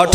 8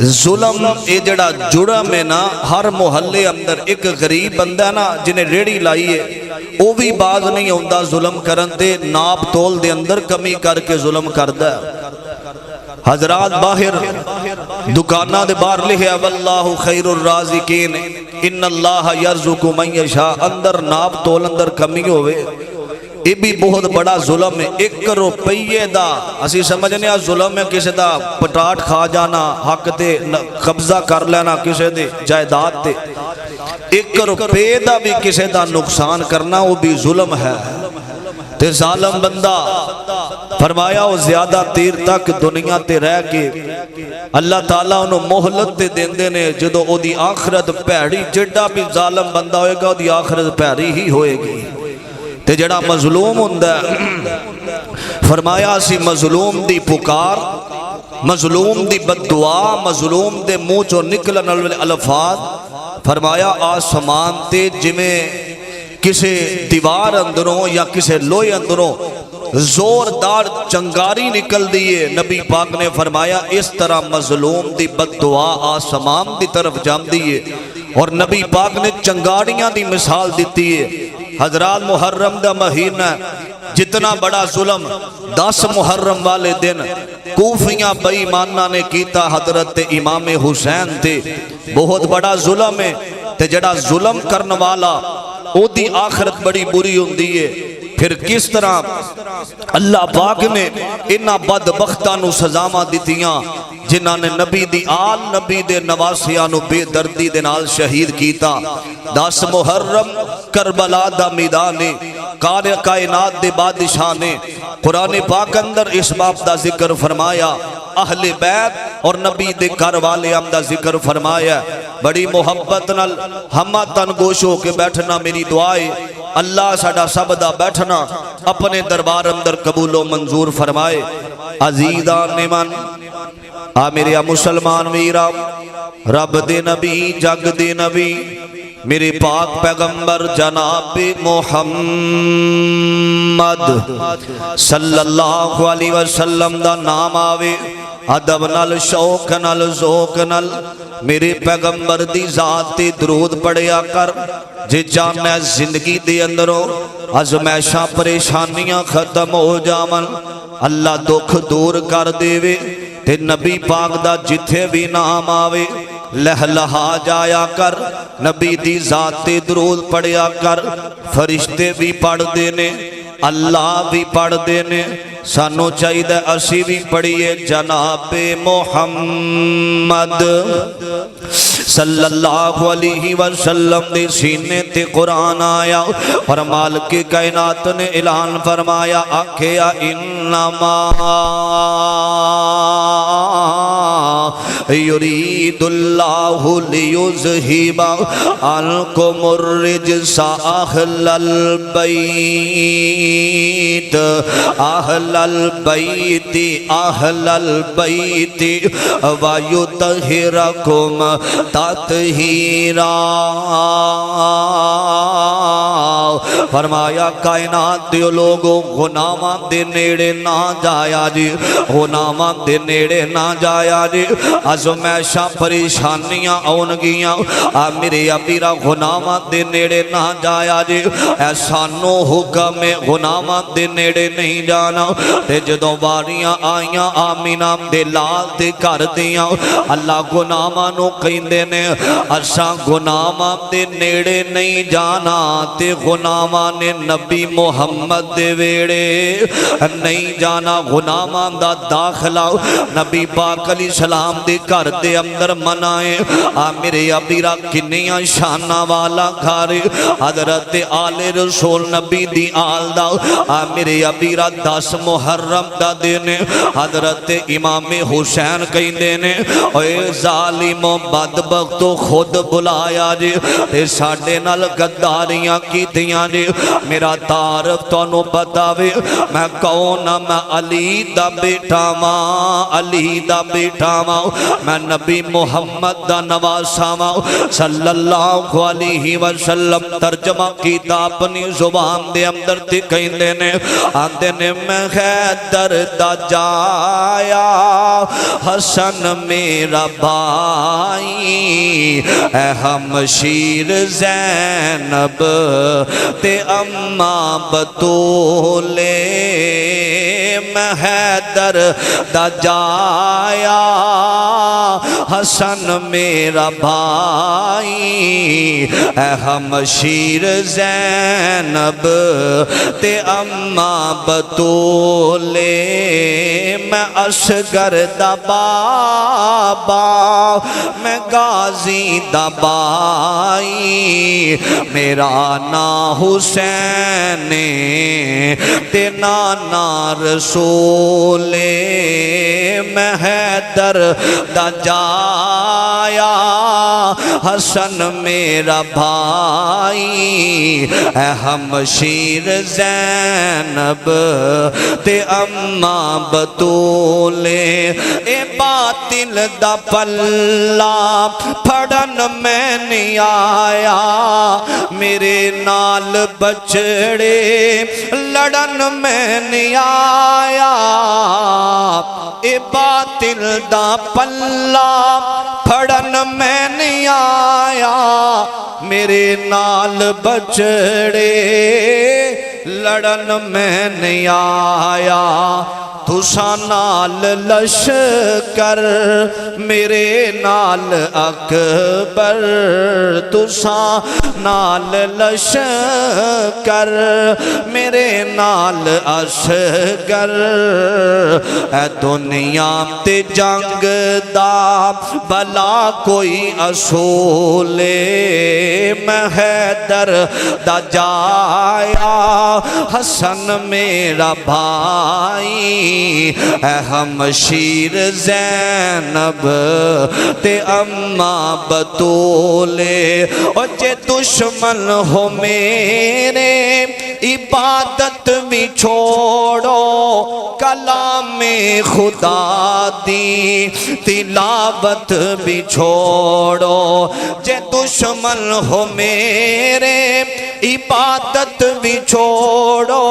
ظلم یہ جڑا جرم ہے نا، ہر محلے اندر ایک غریب بندہ ہے نا جنہیں ریڑھی لائی ہے، وہ بھی باز نہیں ہوندا ظلم کرن تے، ناپ تول دے اندر کمی کر کے ظلم کردا ہے۔ حضرات باہر دکانہ دے باہر لکھیا واللہ خیر الرازقین ان اللہ یرزق من یشاء، اندر ناپ تول اندر کمی ہوئے، یہ بھی بہت بڑا ظلم ہے۔ 1 روپیے دا اسی سمجھنے ظلم ہے کسی دا پٹاٹ کھا جانا، حق تے قبضہ کر لینا کسی دے جائیداد تے، 1 روپے دا بھی کسی دا نقصان کرنا وہ بھی ظلم ہے۔ تے ظالم بندہ فرمایا وہ زیادہ دیر تک دنیا تے رہ کے اللہ تعالیٰ انہوں مہلت تے دیندے نے، جدو او دی آخرت پیڑی، جڑا بھی ظالم بندہ ہوئے گا او دی آخرت پیڑی ہی ہوئے گی۔ تے جڑا مظلوم ہوندہ ہے، فرمایا اسی مظلوم دی پکار، مظلوم دی بددعا، مظلوم دے منہ چوں نکلن والے الفاظ، فرمایا آسمان تے جمیں کسے دیوار اندروں یا کسے لوہے اندروں زوردار چنگاری نکل دیئے، نبی پاک نے فرمایا اس طرح مظلوم دی بددعا آسمان دی طرف جام دیئے، اور نبی پاک نے چنگاریاں دی مثال دیتی ہے۔ حضرات محرم دا مہینہ جتنا بڑا ظلم 10 محرم والے دن کوفیاں بے ایمانہ نے کیتا حضرت امام حسین تے، بہت بڑا ظلم ہے۔ تے جڑا ظلم کرن والا او دی آخرت بڑی بری ہوندی ہے، پھر کس طرح اللہ پاک نے انہاں بدبختانو سزاواں دتیاں جنہاں نے نبی دی آل نبی دے نواسیانو بے دردی دے نال شہید کیتا۔ 10 محرم کربلا دا میدانے کائنات دے بادشاہ نے قرآن پاک اندر اس باپ دا ذکر فرمایا، اہل بیت اور نبی دے گھر والے ہم دا ذکر فرمایا۔ بڑی محبت نال ہمہ تنگوش ہو کے بیٹھنا میری دعائے، اللہ ساڈا سب دا بیٹھنا اپنے دربار اندر قبول و منظور فرمائے۔ عزیزان من میرے مسلمان ویرا، رب دے نبی جگ دے نبی میرے پاک پیغمبر جناب محمد صلی اللہ علیہ وسلم دا نام آوے، ادب نال شوق نال ذوق نال میرے پیغمبر دی ذات تے درود پڑھیا کر، جے جانا زندگی دے اندروں ازمیشاں پریشانیاں ختم ہو جاون، اللہ دکھ دور کر دیوے، تے نبی پاک دا جتھے بھی نام آوے لہلہا جایا کر، نبی دی ذات تے درود پڑھیا کر، فرشتے بھی پڑھ دینے، اللہ بھی پڑھ دینے، سانو چاہیدہ اسی بھی پڑھیے جناب محمد صلی اللہ علیہ وسلم دے سینے تے قرآن آیا، اور مالک کائنات نے اعلان فرمایا، آکھیا انما یرید اللہ لیذہب عنکم الرجس اہل البیت اہل البیت اہل البیت ویطہرکم تطہیرا۔ فرمایا کائنات دیو لوگوں غناماں دے نیڑے نہ جایا جی، غناماں دے نیڑے نہ جایا جی، ازمیشاں پریشانیاں آن گیاں، میرے ابیرا غناماں دے نیڑے نہ جایا جی، ایسانو حکم غناماں دے نیڑے نہیں جانا۔ تے جدوں باریاں آئیاں آمینہ دے لال دے کر دیاں، اللہ غناماں نو کہندے نے اساں غناماں دے نیڑے نہیں جانا، تے غناماں نے نبی محمد دے ویڑے نہیں جانا، غناماں دا داخلہ نبی پاک علیہ السلام دے گھر دے اندر منائے۔ میرے ابیرا کنیاں شانہ والا گھر، حضرت آل رسول نبی دی آل دا، میرے ابیرا 10 محرم دا دینے، حضرت امام حسین کہیں دینے، اے ظالم و بدبختو خود بلایا جی، تے ساڑھے نال گداریاں کی دیاں جی، میرا تعارف تو انہوں بتاوے، میں کون میں علی دا بیٹا ماں، علی دا بیٹا ماں، میں نبی محمد دا نواسا وا صلی اللہ علیہ وسلم ترجمہ کیتا اپنی زبان دے اندر تے کہندے نے آندے نے میں حیدر دا جایا حسن میرا بھائی اے ہمشیر زینب تے اماں بطولے میں حیدر دا جایا حسن میرا بھائی اے ہمشیر زینب تے اماں بطولے میں اصغر دا بابا میں غازی دا بائی میرا نا حسین تے نانا رسول میں حیدر دا جایا حسن میرا بھائی اے ہمشیر زینب تے اماں بطولے اے باطل دا پلہ پھڑن میں نہیں آیا میرے نال بچڑے لڑن میں نہیں آیا اے باطل دا پلہ پھڑن میں نہیں آیا میرے نال بچڑے لڑن میں نہیں آیا تساں نال لشکر میرے نال اکبر تساں نال لشکر میرے نال اصغر اے دنیا تے جنگ دا بلا کوئی اصول میں حیدر دا جایا حسن میرا بھائی اے ہمشیر زینب تے اماں بطولے او جے دشمن ہو میرے عبادت بھی چھوڑو کلام خدا دی تلاوت بھی چھوڑو جے دشمن ہو میرے عبادت بھی چھوڑو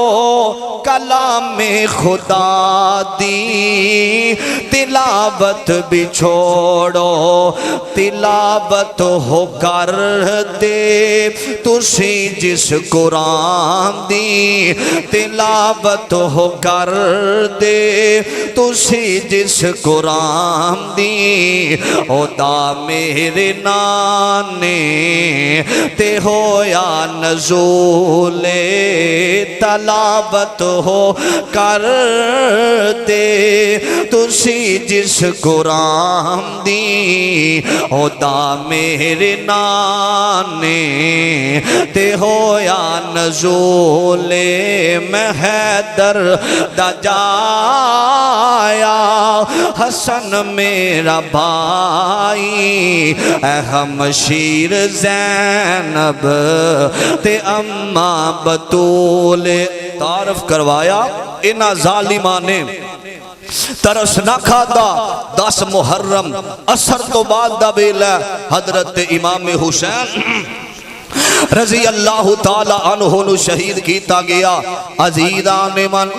کلام خدا دی تلاوت بھی چھوڑو تلاوت ہو کر دے تسی جس قرآن دی تلاوت ہو کر دے تسی جس قرآن دی او دا میرے نانے تے ہویا نزول تلاوت ہو کر دے تسی جس قرآن دی او دا میرے نانے تے ہویا نزول میں حیدر دا جایا حسن میرا بھائی اے ہمشیر زینب تے اماں بطول تعارف کروایا انہا ظالمان نے ترس نہ کھادا 10 محرم اثر تو بعد دا بیلہ حضرت امام حسین رضی اللہ تعالی عنہ نو شہید کیتا گیا عزیزان من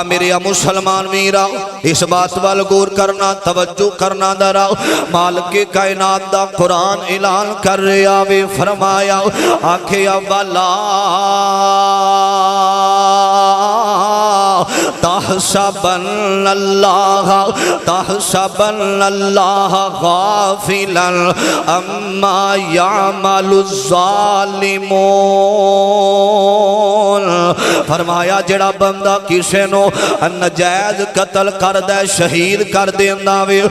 میرے مسلمان میرا اس بات وال غور کرنا توجہ کرنا درا مالک کائنات دا قرآن اعلان کر رہا وے فرمایا آکھیا والا تحسبن اللہ غافلا اما یعمل الظالمون فرمایا جڑا بندہ کسے نو نجائز قتل کر دے شہید کر دیندہ وے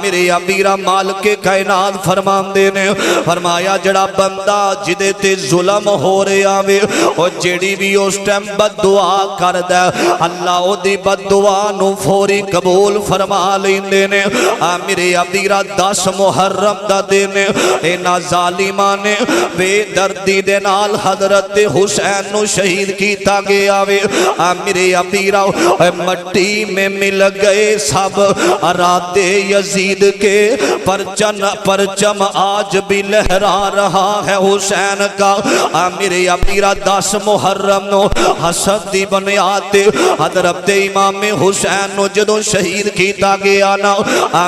میرے امیرہ مالک کائنات فرمان دینے فرمایا جڑا بندہ جدے تے ظلم ہو رہا وے اور جڑی بھی اس ٹائم بد دعا کر دے اللہ او دی بددعا نو فوری قبول فرما لیندے نے میرے ابیرا 10 محرم دا دن اینا ظالماں نے بے دردی دے نال حضرت حسین نو شہید کیتا گیا وے میرے ابیرا مٹی میں مل گئے سب ارادے یزید کے پرچم آج بھی لہرا رہا ہے حسین کا میرے ابیرا 10 محرم نو حسد دی بنیاد حضرت امام حسین نو جدوں شہید کیتا گیا نا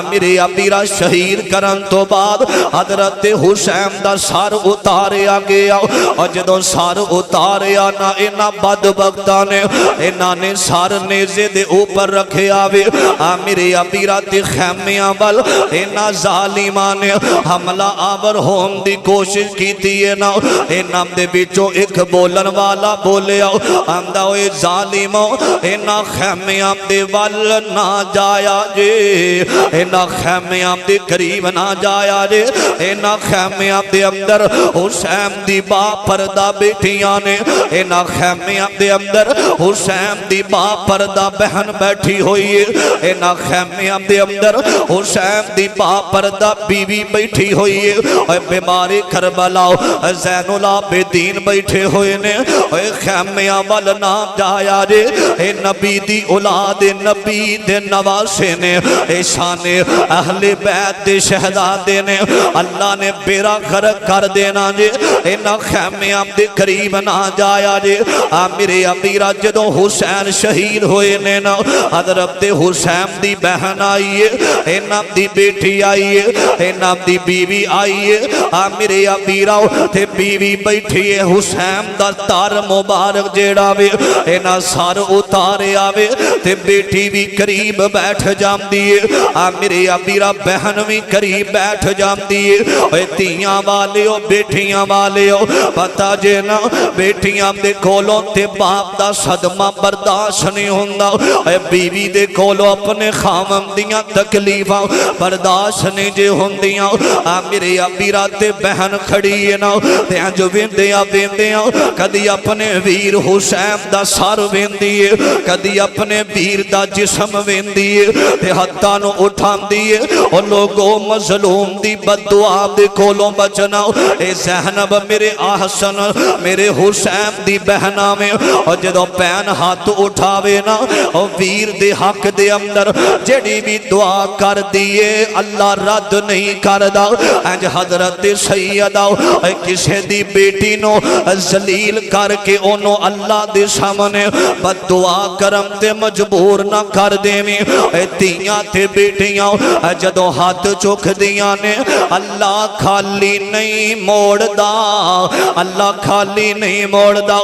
میرے ابیرا شہید کرن تو بعد حضرت حسین دا سر اتاریا گیا اور جدوں سر اتاریا نا اینا بدبختاں نے اینا نے سر نیزے دے اوپر رکھے آوے میرے ابیرا تے خیمیاں بل اینا ظالماں نے حملہ آور ہون دی کوشش کیتی ہے نا اینا دے بچوں ایک بولن والا بولے آمدہ ہوئے ظالموں اینا خیمیاں دے ول نہ جایا جے اینا خیمیاں دے قریب نہ جایا جے اینا خیمیاں دے اندر حسین دی با پردہ بیٹھیاں نے اینا خیمیاں دے اندر حسین دی با پردہ بہن بیٹھی ہوئی ہے اینا خیمیاں دے اندر حسین دی با پردہ بیوی بیٹھی ہوئی ہے اے بیماری کربلا زین العابدین بیٹھے ہوئے نے اے خیمیاں وال نہ جایا جے اے نبی دی اولاد نبی دے نواسے نے اے شان اہل بیت دے شہزادے نے اللہ نے بیرا غرق کر دینا جے اینا خیمیاں دے قریب نہ جایا جے میرے ابیرا جدوں حسین شہید ہوئے نے نا حضرت حسین دی بہن آئیے اینا دی بیٹی آئیے اینا دی بیوی آئیے میرے ابیرا تے بیوی بیٹھیے حسین دا تار مبارک جیڑا وے اینا سار اتارے آوے تے بیٹی بھی قریب بیٹھ جام دیئے میرے ابیرا بہن بھی قریب بیٹھ جام دیئے اے تیاں والے ہو بیٹیاں والے ہو پتا جے نا بیٹیاں دے کولوں تے باپ دا صدمہ برداشت نہیں ہوندہ اے بیوی دے کولوں اپنے خامم دیاں تکلیفاں برداشت نہیں جے ہوندیاں میرے ابیرا تے بہن کھڑی ہے نا تے جو ویندیاں کدی اپنے ویر حسین دا سار ویندیے کدی اپنے ویر دا جسم ویندیے تے ہتھاں نو اٹھان دیئے اور لوگوں مظلوم دی بددعا دے کولوں بچنا اے زینب میرے آحسن میرے حسین دی بہنا میں اور جدوں پین ہاتھ اٹھاوے نا اور ویر دے حق دے اندر جڑی بھی دعا کر دیئے اللہ رد نہیں کر دا انج حضرت سیدہ کسے دی بیٹی نو ذلیل کر کے انہوں اللہ دے سامنے بددعا کرم تے مجبور نہ کر دے میں تیاں تے بیٹیاں جدوں ہاتھ چوک دیاں نے اللہ خالی نہیں موڑ دا اللہ خالی نہیں موڑ دا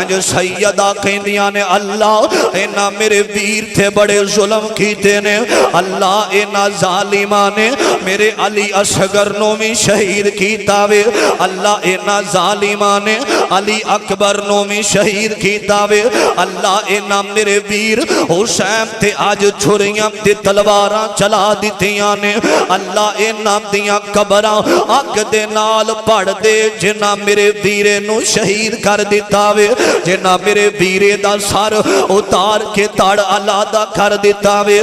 جو سیدہ کہندیاں نے اللہ اینا میرے ویر تھے بڑے ظلم کیتے نے اللہ اینا ظالماں نے میرے علی اصغر نو بھی شہید کیتا وے اللہ اینا ظالماں نے علی اکبر نو بھی شہید کیتا وے اللہ اینا میرے ویر حسین تے آج چھریاں تے تلواراں چلا دیتیاں نے اللہ اینا دیاں قبراں اگ دے نال پڑ دے جنا میرے ویرے نو شہید کر دیتا وے جنا میرے ویرے دا سر اتار کے تڑ علادہ کر دیتا وے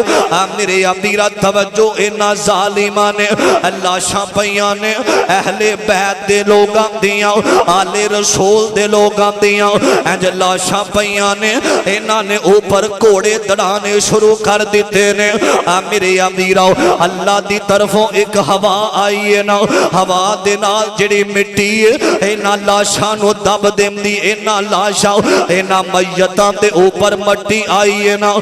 میرے ابیرا توجہ اینا ظالماں نے اللہ شاپیاں نے اہل بیت دے لوگاں دیاں آل رسول دے لوگاں دیاں اللہ شاپیاں نے اینا نے اوپر کوڑے دڑانے شروع کر دیتے نے میرے ابیرا اللہ دی طرفوں ایک ہوا آئی ہے نا ہوا دے نال جڑی مٹی اینا لاشاں نو دب دیم دی اینا لاشاں اینا میتاں تے اوپر مٹی آئی ہے نا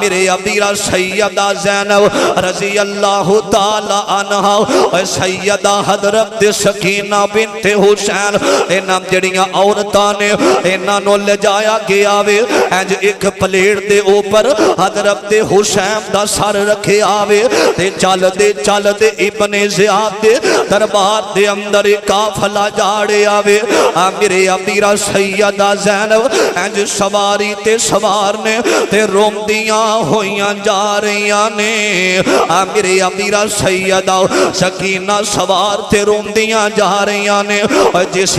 میرے ابیرا سیدہ زینب رضی اللہ تعالی عنہ سیدہ حضرت سکینہ بنت حسین اینا جڑیاں عورتاں نے اینا نو لے جایا گیا وے ایک پلیٹ دے اوپر حضرت حسین دا سر رکھے آوے تے چل دے ابن زیاد دے دربار دے اندر کافلہ جاڑے آوے میرے ابیرا سیدہ زینب سواری تے سوارنے تے روم دیاں ہویاں جا رہیاں نے میرے ابیرا سیدہ سکینہ سوار تے روم دیاں جا رہیاں نے جس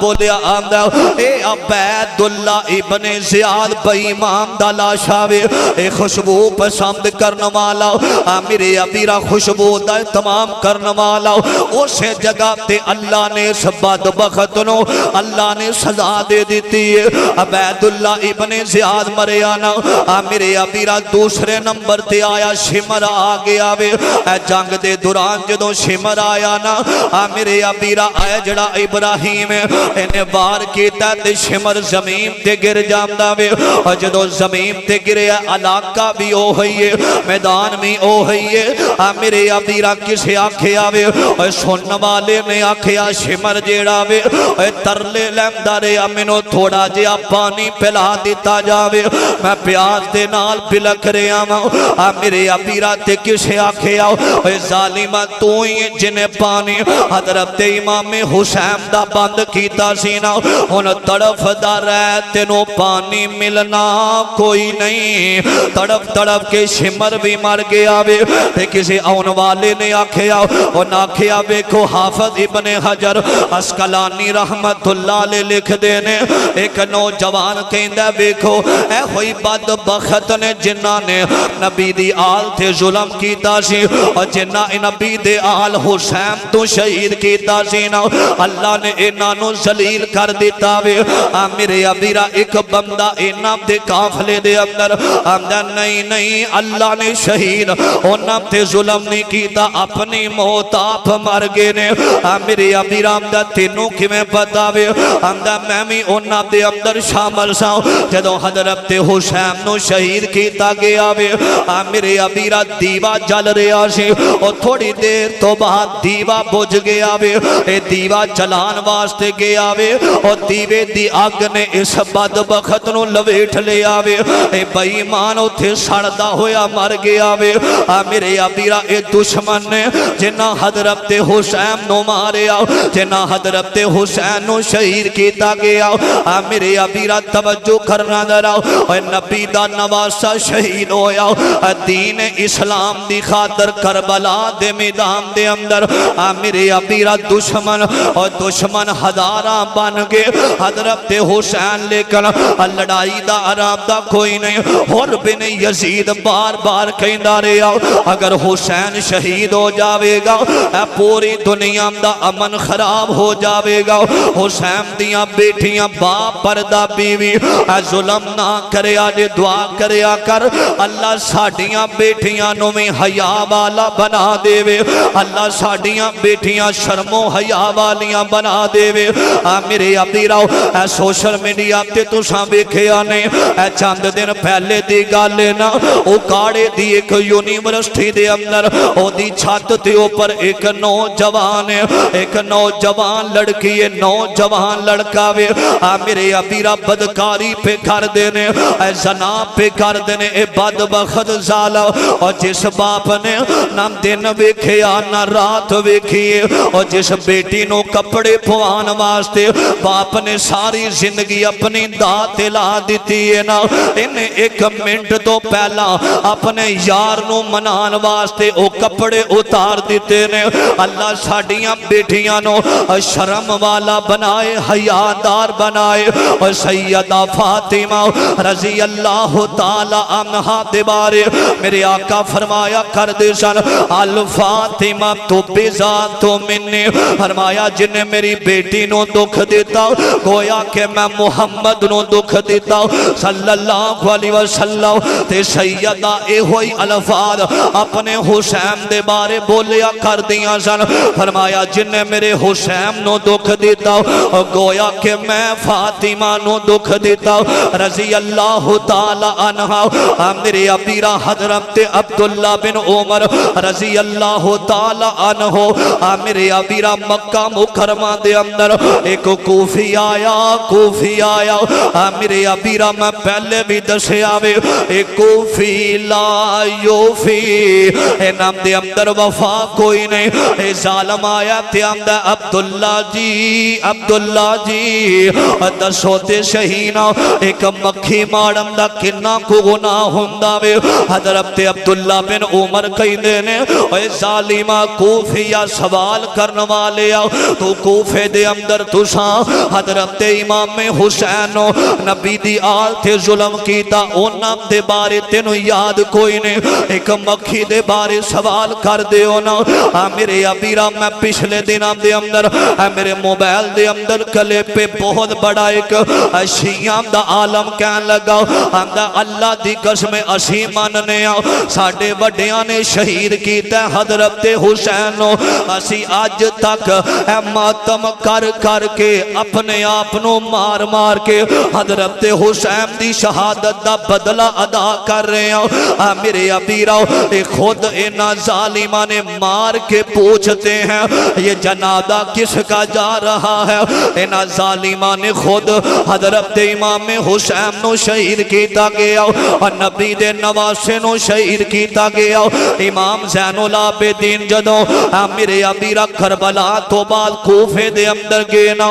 بولیا آمدہ اے عبیداللہ ابن زیاد بے ایمان دا لاشا وے اے خوشبو پسند کرنے والا میرے ابیرا خوشبو دا تمام کرنے والا اسے جگہ تے اللہ نے اس بدبخت نو اللہ نے سزا دے دیتی ہے عبیداللہ ابن زیاد مریانا میرے ابیرا دوسرے نمبر تے آیا شمر آگیا وے جنگ دے دوران جدوں شمر آیا نا میرے ابیرا آیا جڑا ابراہیم انہیں بار کیتا تے شمر زمین تے گر جامدہ وے جدوں زمین تے گرے علاقہ بھی او ہوئی ہے میدان بھی او ہوئی ہے میرے ابیرا کسے آکھے آوے سنن والے نے آکھیا شمر جیڑا وے ترلے لیمدہ رے امنو تھوڑا جیا پانی پلا دیتا جاوے میں پیاز دے نال پلک رہے آماں میرے ابیرا تے کسے آکھے آو ظالمہ تو ہی جنہیں پانی حضرت امام حسین دا بند کیتا سینا ان تڑف دا رہتے نو پانی ملنا کوئی نہیں تڑف تڑف کے شمر بھی مر گیا وے کسی آن والے نے آکھے آو ان آکھے آوے کو حافظ ابن حجر اسقلانی رحمت اللہ لے لکھ دینے ایک نوجوان کہندہ بیکھو اے ہوئی بدبخت نے جنہ نے نبی دی آل تھے ظلم کیتا سی اور جنہ نبی دے آل حسین تو شہید کیتا سی نا اللہ نے انہوں ذلیل کر دیتا وے میرے ابیرا ایک بندہ انہوں دے کافلے دے اندر نہیں اللہ نے شہید انہوں تے ظلم نہیں کیتا اپنی موت آپ مر گئے نے میرے ابیرا امدہ تینوں کی میں بتاوے امدہ میں بھی انہوں دے اندر شامل ساؤں جدو حضرت حسین نو شہید کیتا گیا وے میرے ابیرا دیوہ جل رہا سی اور تھوڑی دیر تو بعد دیوہ بجھ گیا وے دیوہ جلان واسطے گیا وے اور دیوے دی آگ نے اس بدبخت نو لویٹ لیا وے بے ایمان اتھے سڑدا ہویا مر گیا وے میرے ابیرا دشمن نے جنہ حضرت حسین نو ماریا جنہ حضرت حسین نو شہید کیتا گیا میرے ابیرا توجہ کرنا دراؤ نبی دا نواسا شہید ہویا دین اسلام دی خاطر کربلا دے میدان دے اندر میرے ابیرا دشمن اور دشمن ہزاراں بن گے حضرت حسین لے کر لڑائی دا عراب دا کوئی نہیں اور بن یزید بار بار کہندہ رہا اگر حسین شہید ہو جاوے گا پوری دنیا دا امن خراب ہو جاوے گا حسین دیاں بیٹیاں باپ پردہ بیوی ظلم نہ کرے آجے دعا کرے آکر اللہ ساڑیاں بیٹیاں نو میں حیاء والا بنا دے وے اللہ ساڑیاں بیٹیاں شرم و حیاء والیاں بنا دے وے میرے ابیراؤ سوشل میڈیا تے تو سامبے کھیا نے چاند دن پہلے دی گالے نا او کاڑے دی ایک یونیورسٹی دے اندر او دی چھات تے اوپر ایک نوجوان لڑکی ہے نوجوان لڑکا وے میرے ابیرا بدکاری پہ کر دینے زنا پہ کر دینے اے بدبخت زالا اور جس باپ نے نہ دن ویکھیا نہ رات ویکھیے اور جس بیٹی نو کپڑے پوان واسطے باپ نے ساری زندگی اپنی دات لا دیتی ہے نا انہیں ایک منٹ تو پہلا اپنے یار نو منان واسطے او کپڑے اتار دیتے نے اللہ ساڑیاں بیٹیاں نو شرم والا بنائے حیادار بنائے اور سیدہ فاطمہ رضی اللہ تعالی عنہ دے بارے میرے آقا فرمایا کر دے سن الفاطمہ تو بذات منی فرمایا جنہیں میری بیٹی نو دکھ دیتا گویا کہ میں محمد نو دکھ دیتا صلی اللہ علیہ وسلم تے سیدہ اے ہوئی الفاظ اپنے حسین دے بارے بولیا کر دیا سن فرمایا جنہیں میرے حسین نو دکھ دیتا گویا کہ میں فاطمہ نو دکھ دیتا رضی اللہ تعالی عنہ میرے ابیرا حضرت عبداللہ بن عمر رضی اللہ تعالی عنہ میرے ابیرا مکہ مکرمہ دے اندر ایک کوفی آیا میرے ابیرا میں پہلے بھی دسے آوے ایک کوفی لا یوفی اے نام دے اندر وفا کوئی نہیں اے ظالم آیا تے اندر عبداللہ جی دسو تے شہینہ ایک مکھی مارم دا کنہ کو گناہ ہندہ وے حضرت عبداللہ بن عمر کئی دینے اے ظالمہ کوفیہ سوال کرنے والے آؤ تو کوفے دے اندر تساں حضرت امام حسین نبی دی آل تے ظلم کیتا اونا دے بارے تینو یاد کوئی نے ایک مکھی دے بارے سوال کر دے ہونا میرے ابیرہ میں پچھلے دنوں دے اندر میرے موبائل دے اندر کلے پہ بہت بڑا ایک شیعہ دا عالم کہن لگا اللہ دی قسم اسی ماننے ساڑھے وڈیاں نے شہید کیتا حضرت حسین اسی آج تک ماتم کر کر کے اپنے آپنوں مار مار کے حضرت حسین دی شہادت دا بدلہ ادا کر رہے ہیں میرے ابیرہ خود اینا ظالمہ نے مار کے پوچھتے ہیں یہ جنازہ کس کا جا رہا ہے اینا ظالمہ نے خود حضرت امام حسین نو شہید کیتا گیا اور نبی دے نواسے نو شہید کیتا گیا امام زین العابدین جدوں میرے ابیرہ کربلا تو بعد کوفے دے اندر گئے نا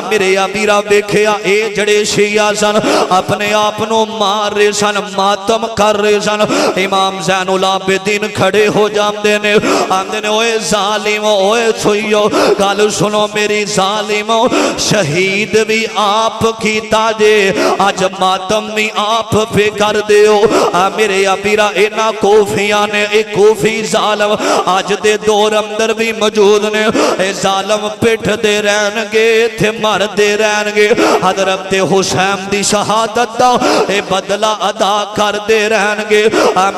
میرے ابیرہ بیکھیا اے جڑے شیعہ سن اپنے آپنوں مار رہے سن ماتم کر رہے سن امام زین العابدین کھڑے ہو جاندے نے آندے نے اوے ظالمو اوے چھوئیو گال سنو میری ظالمو شہید بھی آپ کی تاجے آج ماتم بھی آپ پہ کر دیو میرے ابیرہ اینا کوفیاں نے ایک کوفی ظالم آج دے دور اندر بھی موجود نے اے ظالم پٹھ دے رہن گے تھے مر دے رہن گے حضرت حسین دی شہادت دا اے بدلہ ادا کر دے رہن گے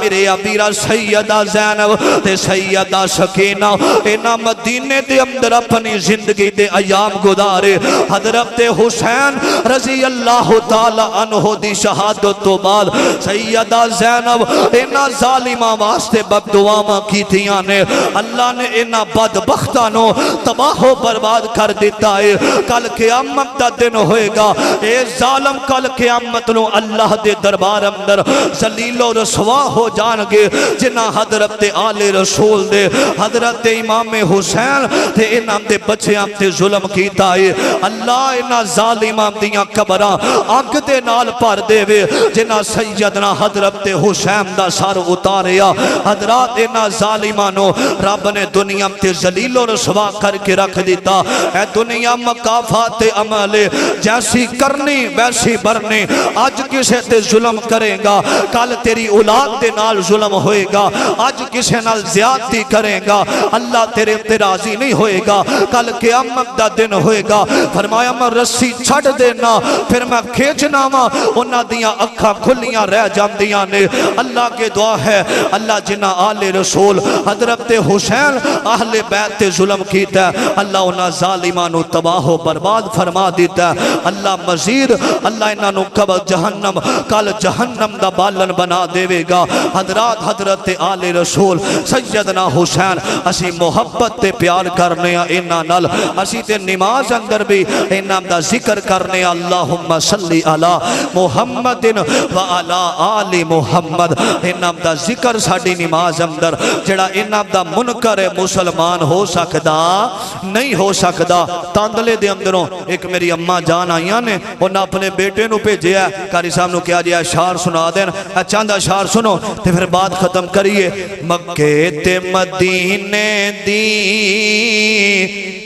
میرے ابیرہ سیدہ زینب تے سیدہ سکینہ اینا مدینے دے اندر اپنی زندگی دے ایام گزارے حضرت حسین رضی اللہ تعالی عنہ دی شہادت تو بعد سیدہ زینب اینا ظالمہ واسطے بددعاواں کیتیاں نے اللہ نے اینا بدبختانوں تباہ و برباد کر دیتا ہے کل قیامت دا دن ہوئے گا اے ظالم کل قیامت نو اللہ دے دربار اندر ذلیل و رسوا ہو جان گے جنہ حضرت آل رسول دے حضرت امام حسین تے انہاں دے بچیاں تے ظلم کیتا ہے اللہ انہاں ظالماں دیاں قبراں اگ دے نال پر دے وے جنہ سیدنا حضرت حسین دا سر اتاریا حضرات انہاں ظالماں نو رب نے دنیا تے ذلیل و رسوا کر کے رکھ دیتا اے دنیا مکافات عمل جیسی کرنی ویسی برنی آج کسے تے ظلم کرے گا کل تیری اولاد دے نال ظلم ہوئے گا آج کسے نال زیادتی کرے گا اللہ تیرے تے راضی نہیں ہوئے گا کل قیامت دا دن ہوئے گا فرمایا میں رسی چھڑ دینا پھر میں کھیچنا ماں انہاں دیاں اکھا کھلیاں رہ جاندیاں نے اللہ کے دعا ہے اللہ جنہ آل رسول حضرت حسین اہل بیت ظلم کیتا ہے اللہ انہاں ظالمانو تباہ و برباد فرما دیتا ہے اللہ مزید اللہ انہاں نو قبر جہنم کل جہنم دا بالن بنا دے گا حضرات حضرت آل رسول سیدنا حسین اسی محبت تے پیار کرنے انہاں نال اسی تے نماز اندر بھی انہاں دا ذکر کرنے اللہم صلی علی محمد و علی آل محمد انہاں دا ذکر ساڑی نماز اندر جڑا انہاں دا منکر مسلمان ہو سکدا نہیں ہو سکدا تاندلے دے اندروں ایک میری اماں جان آئیاں نے انہاں اپنے بیٹے نو پہ جیا کاری صاحب نو کیا جیا اشار سنا دین چاندہ اشار سنو تے پھر بات ختم کریے مکے تے مدینے دی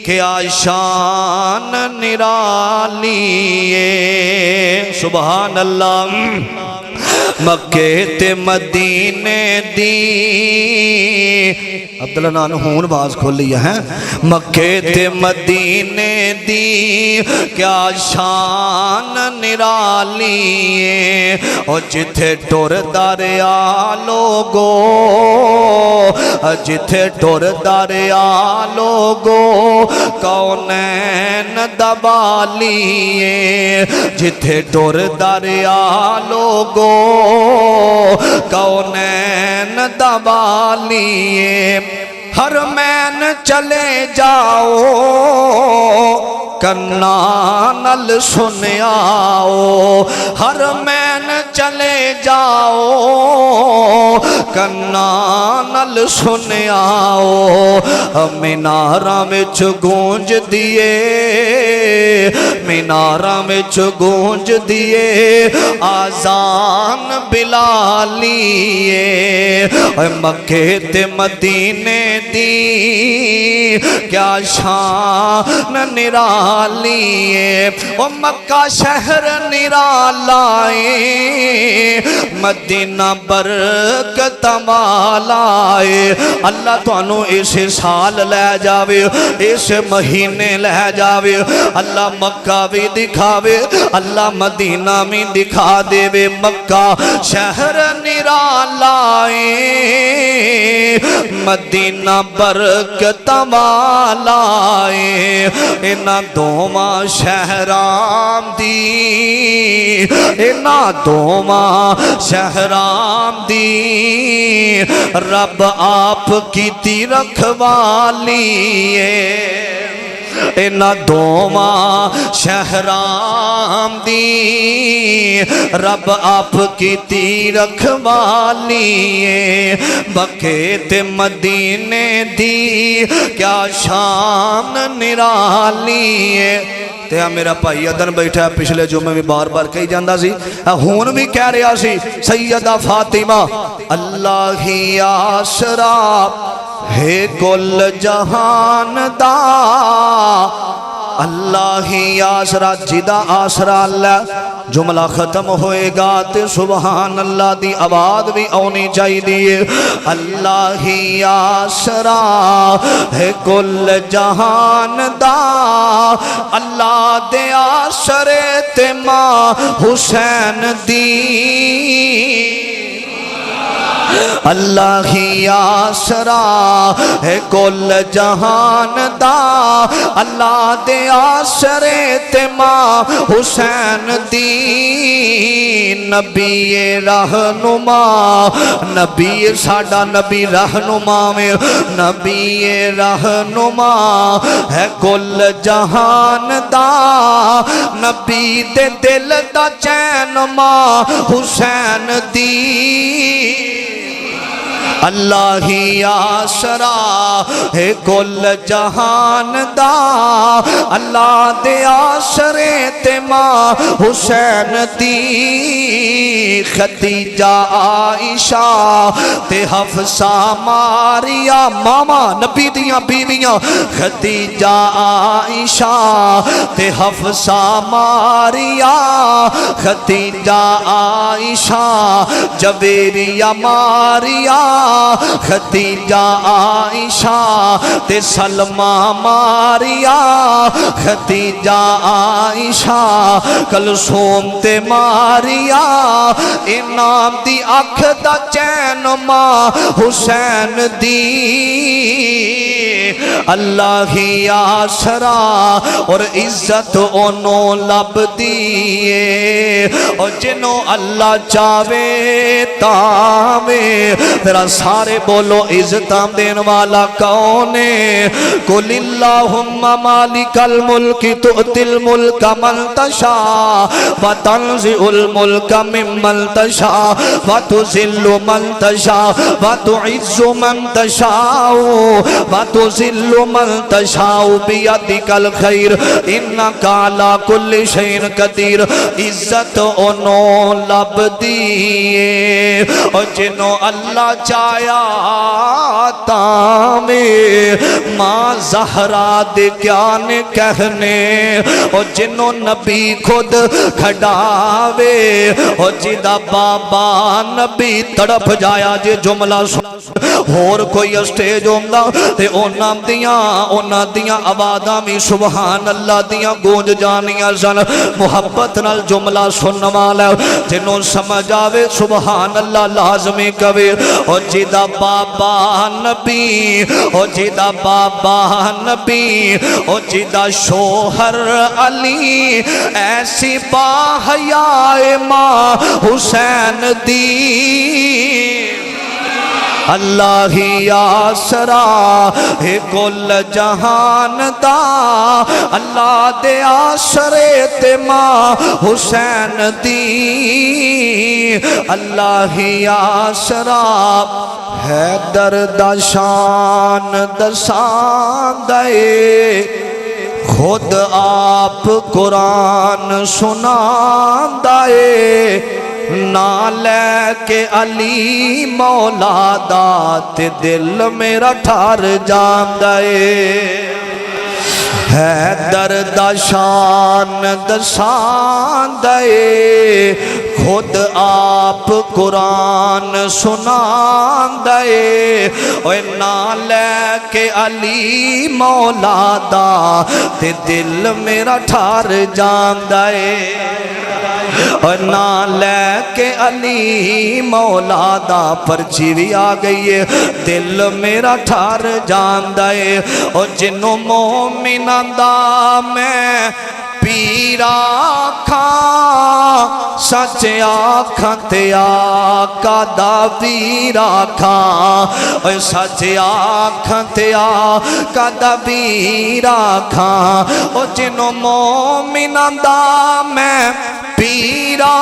کیا شان نرالی سبحان اللہ مکے تے مدینے دی عبداللہ نان ہون باز کھول لیا ہے مکے تے مدینے دی کیا شان نرالی او جتھے ٹور دریا لوگو جتھے ٹور دریا لوگو کونین دبالی جتھے ٹور دریا لوگو کونین دبالی حرمین چلے جاؤ کنانل سنیاؤ حرمین چلے جاؤ کناں نال سن آؤ میناراں وچ گونج دیے میناراں وچ گونج دیے آذان بلالیے مکے تے مدینے دی کیا شان نرالیے او مکہ شہر نرالائے مدینہ برکت والائے اللہ تانوں اس سال لے جاوے اس مہینے لے جاوے اللہ مکہ بھی دکھاوے اللہ مدینہ بھی دکھا دے وے مکہ شہر نرالائے مدینہ برکت والائے انہاں دوواں شہرام دی انہاں دوواں شہرام دی رب آپ کیتی رکھوالیے انہاں دوواں شہرام دی رب آپ کیتی رکھوالیے مکے تے مدینے دی کیا شان نرالیے تے میرا بھائی ادن بیٹھا پچھلے جمعے بھی بار بار کہی جاندہ سی ہون بھی کہہ رہا سی سیدہ فاطمہ اللہ ہی آسرا ہے کل جہان دا اللہ ہی آسرا جدہ آسرا اللہ جملہ ختم ہوئے گا تے سبحان اللہ دی آواز بھی آنی چاہی دیئے اللہ ہی آسرا ہے کل جہان دا اللہ دے آسرے تے ماں حسین دی اللہ ہی آسرا ہے کل جہان دا اللہ دے آسرے تے ماں حسین دی نبی رہنما نبی ساڈا نبی رہنما میں نبی رہنما ہے کل جہان دا نبی دے دل دا چین ماں حسین دی اللہ ہی آسرا ہے کل جہان دا اللہ دے آسرے تے ماں حسین دی خدیجہ عائشہ تے حفصہ ماریا ماما نبی دیاں بیویاں خدیجہ عائشہ تے حفصہ ماریا خدیجہ عائشہ جویریہ ماریا خدیجہ عائشہ تے سلمہ ماریا خدیجہ عائشہ کلثوم تے ماریا انام دی اکھ دا چین ماں حسین دی اللہ ہی آسرا اور عزت انہوں لب دیئے اور جنہوں اللہ چاہوے تاوے تیرا سارے بولو عزتاں دین والا کونے قل اللہم مالک الملک تؤتی الملک من تشاء وتنزع الملک ممن تشاء وتذل من تشاء وتعز من تشاء وتذل من تشاء بیدک الخیر انک علی کل شیء قدیر عزت انہوں لب دیئے اور جنہوں اللہ چایا تامیں ماں زہرا دے کیا نے کہنے اور جنہوں نبی خود کھڑاوے اور جدہ بابا نبی تڑپ جایا جے جملہ سن اور کوئی اسٹیج ہوندہ تے اونا دیاں آوازاں بھی سبحان اللہ دیاں گونج جانیاں سن محبت نال جملہ سننے والا جنہوں سمجھ آوے سبحان اللہ لازمی کوے اور جدہ بابا نبی اور جدہ بابا نبی اور جدہ شوہر علی ایسی باحیاء ماں حسین دی اللہ ہی آسرا ہے کل جہان دا اللہ دے آسرے تے ماں حسین دی اللہ ہی آسرا ہے درد شان دسان دے خود آپ قرآن سنان دے نہ لے کے علی مولا دات دل میرا ٹھار جان دے ہے درد شان دسان دے خود آپ قرآن سنان دے اوے نہ لے کے علی مولا دا تے دل میرا ٹھار جان دے اور نہ لے کے علی مولا دا پرچی بھی آ گئی ہے دل میرا ٹھار جان دے اور جنوں مومناں دا میں پیرا کھاں سچ آکھاں تے آقا دا ویرا کھاں اوے سچ آکھاں تے آقا دا ویرا کھاں او جنوں مومناں دا میں پیرا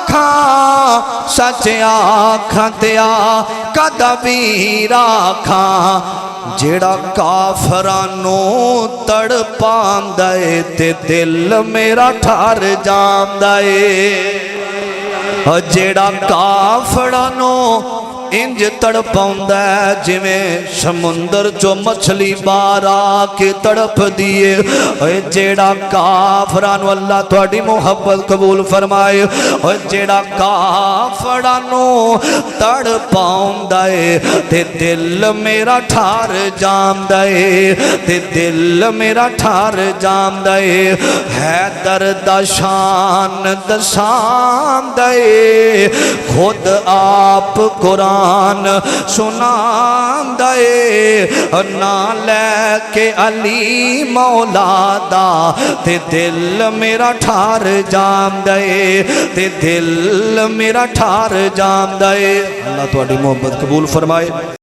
کھاں سچ آکھاں تے آقا دا ویرا کھاں جیڑا کافرانوں تڑ پاندائے تے دل میرا ٹھار جاندائے جیڑا کافرانوں انج تڑپاؤں ہے جویں سمندر چو مچھلی بارا کے تڑپ دیئے اے جیڑا کافرانو اللہ تواڈی محبت قبول فرمائے اے جیڑا کافرانو تڑپاؤں دے تے دل میرا ٹھار جام دے تے دل میرا ٹھار جام دے ہے درد شان دسان دے خود آپ قرآن سنان دے نہ لے کے علی مولا دا تے دل میرا ٹھار جام دے تے دل میرا ٹھار جام دے اللہ تواڈی محبت قبول فرمائے